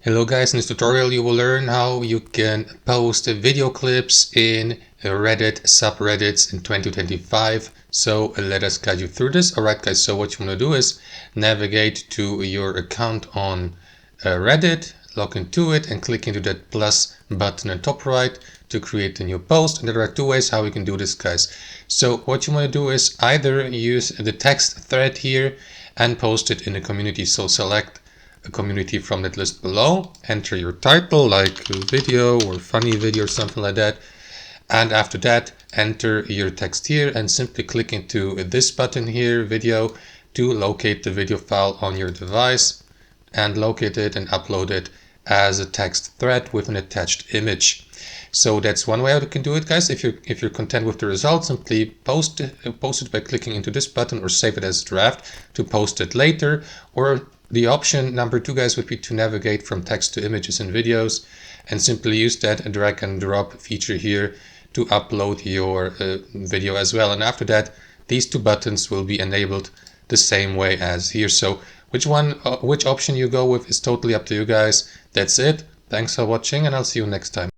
Hello guys, in this tutorial you will learn how you can post video clips in Reddit subreddits in 2025. So let us guide you through this. Alright guys, so what you want to do is navigate to your account on Reddit, log into it and click into that plus button on top right to create a new post. And there are two ways how we can do this, guys. So what you want to do is either use the text thread here and post it in the community. So select a community from that list below, enter your title like video or funny video or something like that, and after that enter your text here and simply click into this button here, video, to locate the video file on your device and locate it and upload it as a text thread with an attached image. So that's one way how you can do it, guys. If you're content with the result, simply post it by clicking into this button or save it as a draft to post it later. Or the option number 2, guys, would be to navigate from text to images and videos and simply use that drag and drop feature here to upload your video as well. And after that, these two buttons will be enabled the same way as here. So which option you go with is totally up to you guys. That's it. Thanks for watching and I'll see you next time.